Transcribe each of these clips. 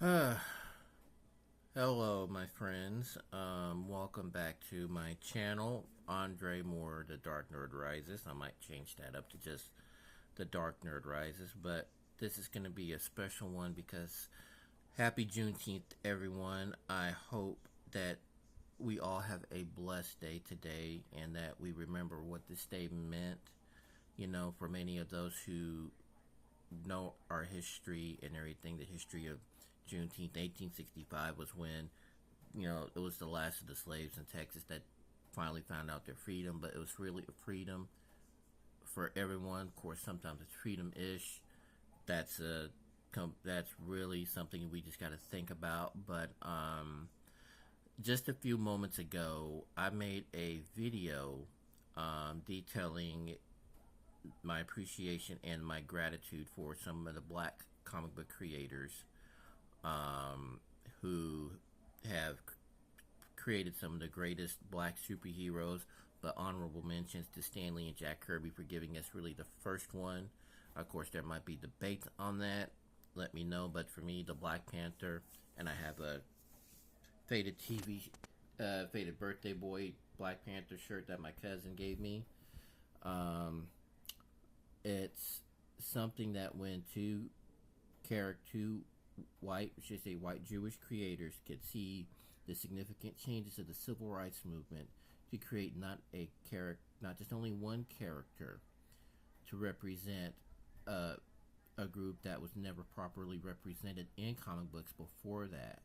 Hello, my friends. Welcome back to my channel, Andre Moore, The Dark Nerd Rises. I might change that up to just The Dark Nerd Rises, but this is going to be a special one because happy Juneteenth, everyone. I hope that we all have a blessed day today and that we remember what this day meant, for many of those who know our history and everything. The history of Juneteenth, 1865 was when, it was the last of the slaves in Texas that finally found out their freedom, but it was really a freedom for everyone. Of course, sometimes it's freedom-ish. That's really something we just got to think about. But just a few moments ago, I made a video detailing my appreciation and my gratitude for some of the black comic book creators um, who have created some of the greatest black superheroes. But honorable mentions to Stan Lee and Jack Kirby for giving us really the first one. Of course, there might be debates on that. Let me know. But for me, the Black Panther, and I have a faded birthday boy Black Panther shirt that my cousin gave me. Um, it's something that when two white Jewish creators could see the significant changes of the civil rights movement to create not just only one character to represent a, a group that was never properly represented in comic books before that.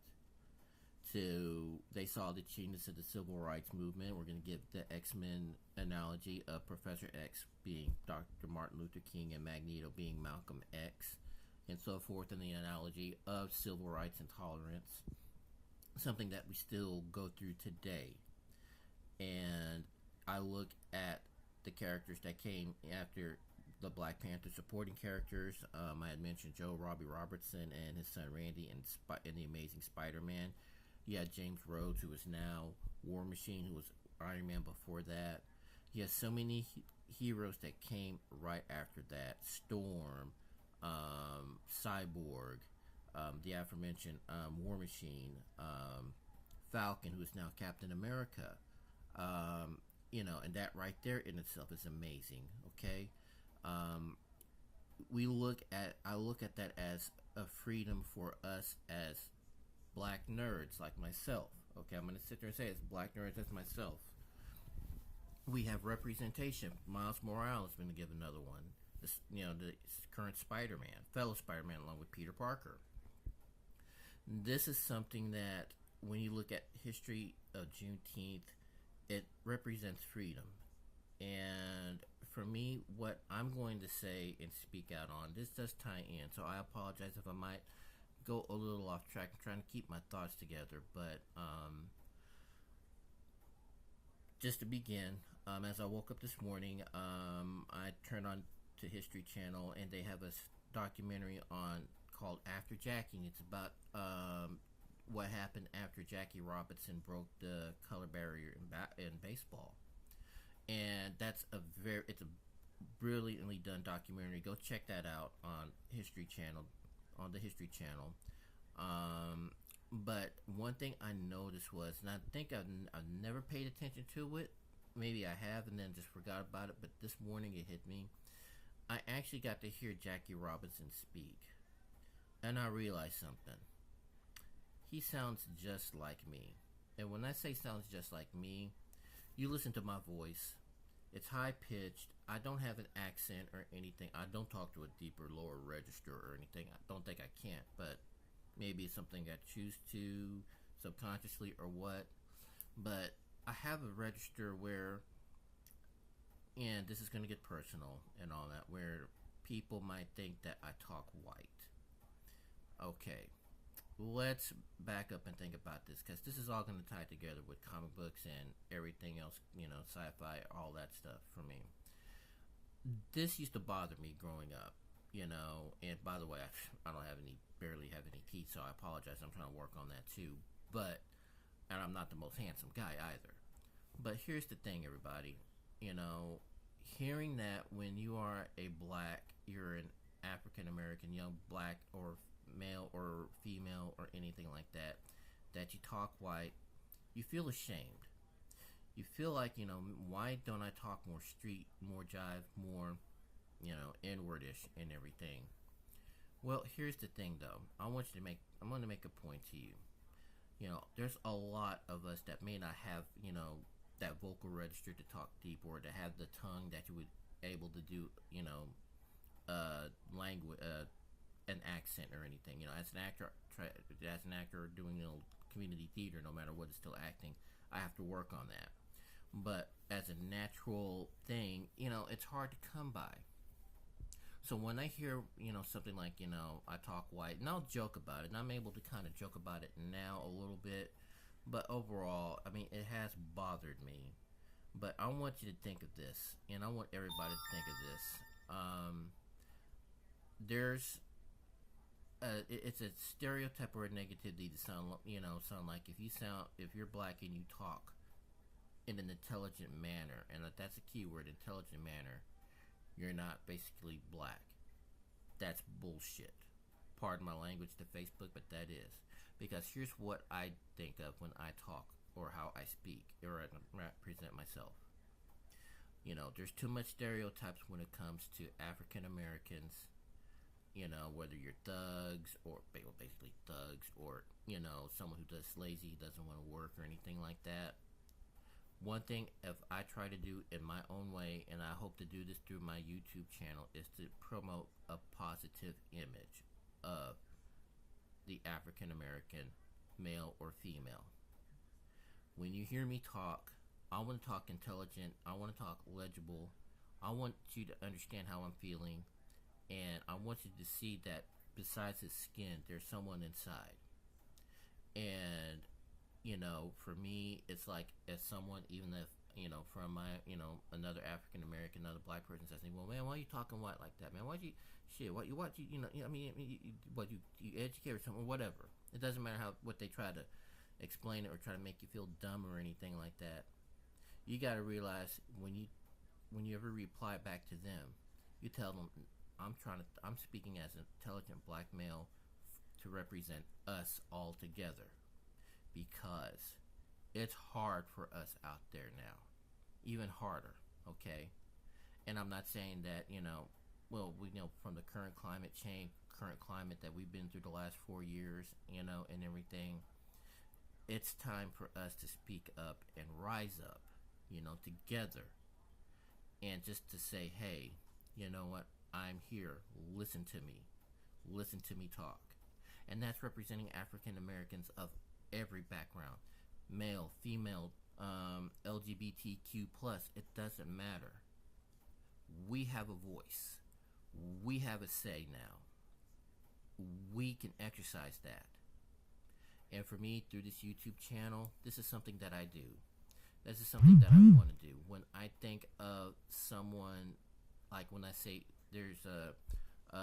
They saw the changes of the civil rights movement. We're going to give the X-Men analogy of Professor X being Dr. Martin Luther King and Magneto being Malcolm X, and so forth, in the analogy of civil rights and tolerance, something that we still go through today. And I look at the characters that came after the Black Panther supporting characters. I had mentioned Joe Robbie Robertson and his son Randy in the Amazing Spider-Man. You had James Rhodes, who is now War Machine, who was Iron Man before that. You had so many heroes that came right after that. Storm, Cyborg, the aforementioned War Machine, Falcon, who is now Captain America. And that right there in itself is amazing. Okay, um, I look at that as a freedom for us as black nerds like myself. Okay, I'm gonna sit there and say it's black nerds as myself. We have representation. Miles Morales has been to give another one. The current Spider-Man, fellow Spider-Man, along with Peter Parker. This is something that, when you look at history of Juneteenth, it represents freedom. And for me, what I'm going to say and speak out on, this does tie in. So I apologize if I might go a little off track. I'm trying to keep my thoughts together. But just to begin, as I woke up this morning, I turned on to History Channel, and they have a documentary on called After Jackie. It's about what happened after Jackie Robinson broke the color barrier in baseball. And it's a brilliantly done documentary. Go check that out on the History Channel. But one thing I noticed was, and I think I've never paid attention to it. Maybe I have and then just forgot about it. But this morning it hit me. I actually got to hear Jackie Robinson speak, and I realized something. He sounds just like me. And when I say sounds just like me, you listen to my voice. It's high pitched. I don't have an accent or anything. I don't talk to a deeper, lower register or anything. I don't think I can't, but maybe it's something I choose to subconsciously or what. But I have a register where, and this is going to get personal and all that, where people might think that I talk white. Okay, let's back up and think about this, because this is all going to tie together with comic books and everything else, sci-fi, all that stuff for me. This used to bother me growing up, and by the way, I barely have any teeth, so I apologize. I'm trying to work on that too. And I'm not the most handsome guy either. But here's the thing, everybody. Hearing that when you are you're an African American young black or male or female or anything like that, that you talk white, you feel ashamed. You feel like, why don't I talk more street, more jive, more, inwardish and everything. Well, here's the thing though. I'm going to make a point to you. There's a lot of us that may not have, that vocal register to talk deep, or to have the tongue that you would able to do, language, an accent or anything. As an actor doing, community theater, no matter what, it's still acting. I have to work on that. But as a natural thing, it's hard to come by. So when I hear, something like, I talk white, and I'll joke about it, and I'm able to kind of joke about it now a little bit, but overall, I mean, it has bothered me. But I want you to think of this, and I want everybody to think of this. It's a stereotype or a negativity to sound like if you're black and you talk in an intelligent manner, and that's a key word, intelligent manner, you're not basically black. That's bullshit. Pardon my language to Facebook, but that is. Because here's what I think of when I talk, or how I speak, or I present myself. There's too much stereotypes when it comes to African Americans, whether you're thugs, or basically thugs, or, someone who does lazy, doesn't want to work, or anything like that. One thing, if I try to do in my own way, and I hope to do this through my YouTube channel, is to promote a positive image of the African American male or female. When you hear me talk, I want to talk intelligent, I want to talk legible, I want you to understand how I'm feeling, and I want you to see that besides his skin, there's someone inside. And for me, it's like, as someone, even if, from my, another African American, another black person says, well, man, why are you talking white like that, man? What you educate or something, or whatever. It doesn't matter what they try to explain it, or try to make you feel dumb or anything like that. You got to realize when you ever reply back to them, you tell them, I'm speaking as an intelligent black male to represent us all together. Because it's hard for us out there now. Even harder, okay? And I'm not saying that, we know from the current climate that we've been through the last 4 years, and everything, it's time for us to speak up and rise up, together. And just to say, hey, you know what? I'm here. Listen to me talk. And that's representing African Americans of every background, male, female, LGBTQ+, it doesn't matter. We have a voice. We have a say now. We can exercise that. And for me, through this YouTube channel, this is something that I do. This is something that I want to do. When I think of someone, like when I say there's a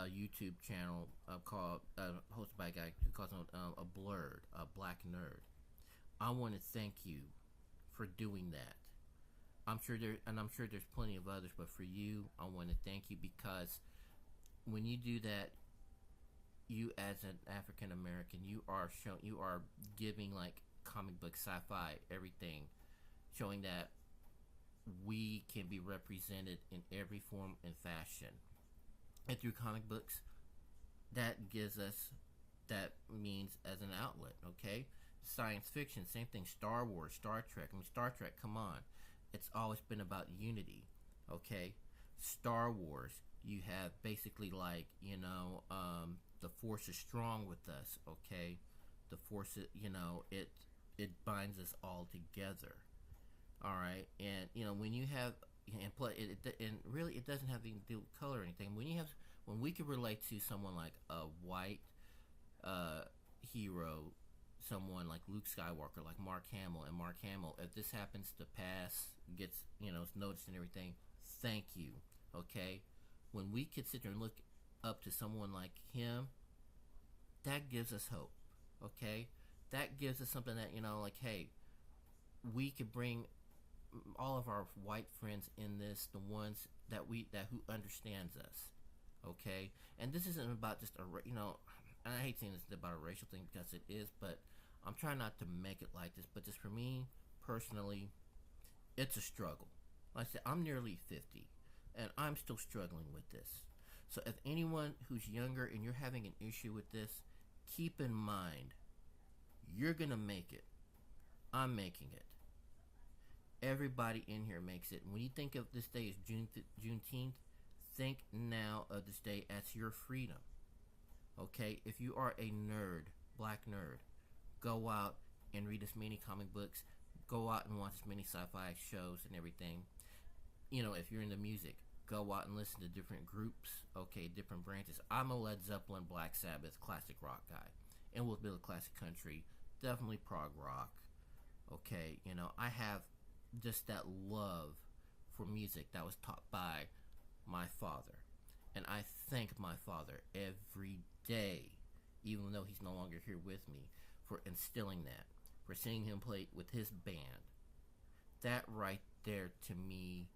YouTube channel called hosted by a guy who calls him a blurred, a black nerd. I want to thank you for doing that. I'm sure there's plenty of others, but for you, I want to thank you, because when you do that, you as an African American, you are giving, like, comic book, sci-fi, everything, showing that we can be represented in every form and fashion. And through comic books, that means as an outlet, okay? Science fiction, same thing. Star Wars, Star Trek. Star Trek, come on. It's always been about unity, okay? Star Wars, you have basically, like, the Force is strong with us, okay? The Force, it binds us all together, all right? And, when you have, and really, it doesn't have anything to do with color or anything. When we can relate to someone like a white hero, someone like Luke Skywalker, like Mark Hamill, if this happens to pass, gets, noticed and everything, thank you, okay? When we can sit there and look up to someone like him, that gives us hope, okay? That gives us something that, like, hey, we could bring all of our white friends in this, the ones who understands us, okay? And this isn't about just and I hate saying this about a racial thing because it is, but I'm trying not to make it like this. But just for me personally, it's a struggle. Like I said, I'm nearly 50, and I'm still struggling with this. So if anyone who's younger and you're having an issue with this, keep in mind, you're gonna make it. I'm making it. Everybody in here makes it. When you think of this day as Juneteenth, think now of this day as your freedom. Okay? If you are a nerd, black nerd, go out and read as many comic books. Go out and watch as many sci-fi shows and everything. You know, if you're into music, go out and listen to different groups, okay, different branches. I'm a Led Zeppelin, Black Sabbath, classic rock guy. And we'll build classic country, definitely prog rock. Okay, you know, I have just that love for music that was taught by my father. And I thank my father every day, even though he's no longer here with me, for instilling that, for seeing him play with his band. That right there, to me,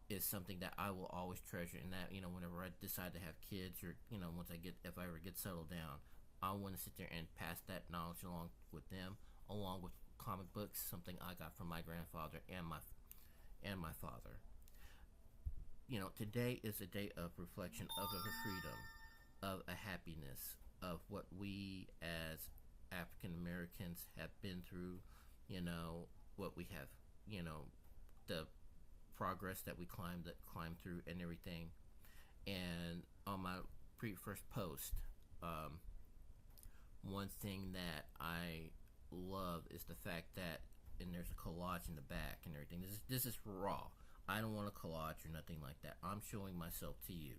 is something that I will always treasure. And that, you know, whenever I decide to have kids, or, you know, if I ever get settled down, I want to sit there and pass that knowledge along with them, along with comic books, something I got from my grandfather and my father. You know, today is a day of reflection, of a freedom, of a happiness, of what we as African Americans have been through, you know, what we have, you know, the progress that we climbed through and everything. And on my first post, one thing that I love is the fact that, and there's a collage in the back and everything. This is raw. I don't want a collage or nothing like that. I'm showing myself to you.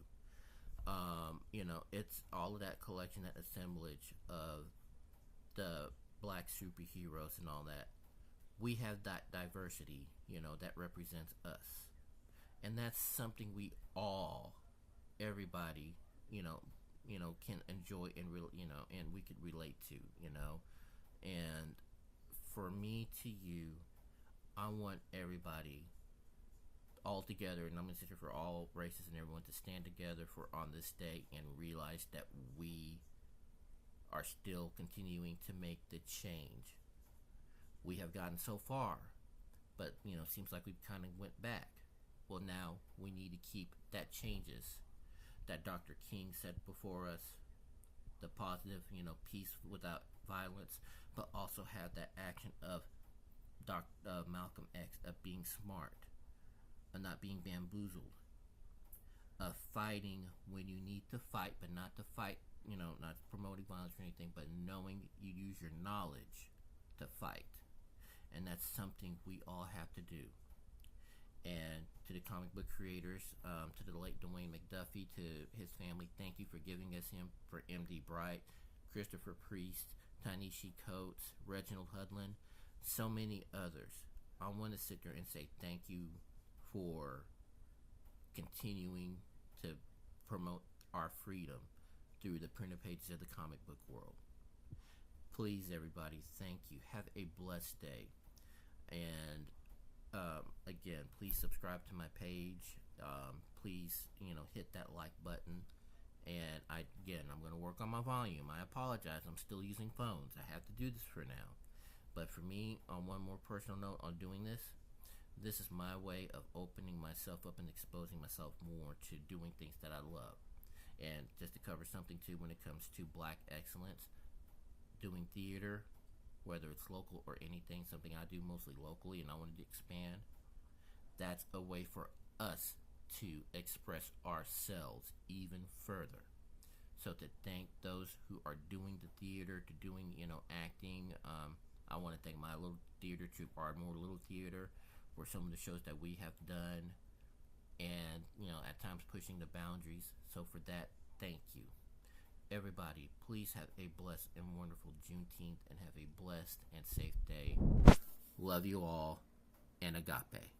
You know, it's all of that collection, that assemblage of the black superheroes and all that. We have that diversity, you know, that represents us. And that's something we all, everybody, you know, can enjoy and and we could relate to, you know. And for me to you, I want everybody all together, and I'm going to say for all races and everyone, to stand together for on this day and realize that we are still continuing to make the change. We have gotten so far, but, you know, seems like we've kind of went back. Well, now we need to keep that changes that Dr. King said before us, the positive, you know, peace without violence, but also have that action of Malcolm X, of being smart, of not being bamboozled, of fighting when you need to fight, but not to fight, you know, not promoting violence or anything, but knowing you use your knowledge to fight. And that's something we all have to do. And to the comic book creators, to the late Dwayne McDuffie, to his family, thank you for giving us him, for M.D. Bright, Christopher Priest, Tanishi Coates, Reginald Hudlin, so many others. I want to sit there and say thank you for continuing to promote our freedom through the printed pages of the comic book world. Please, everybody, thank you. Have a blessed day. And again, please subscribe to my page. Please, you know, hit that like button. And I'm going to work on my volume. I apologize. I'm still using phones. I have to do this for now. But for me, on one more personal note on doing this is my way of opening myself up and exposing myself more to doing things that I love. And just to cover something too, when it comes to black excellence, doing theater, whether it's local or anything, something I do mostly locally and I wanted to expand, that's a way for us to express ourselves even further. So to thank those who are doing the theater, to doing, you know, acting, I want to thank my little theater troupe, Ardmore Little Theater, for some of the shows that we have done, and, you know, at times pushing the boundaries. So for that, thank you. Everybody, please have a blessed and wonderful Juneteenth and have a blessed and safe day. Love you all, and agape.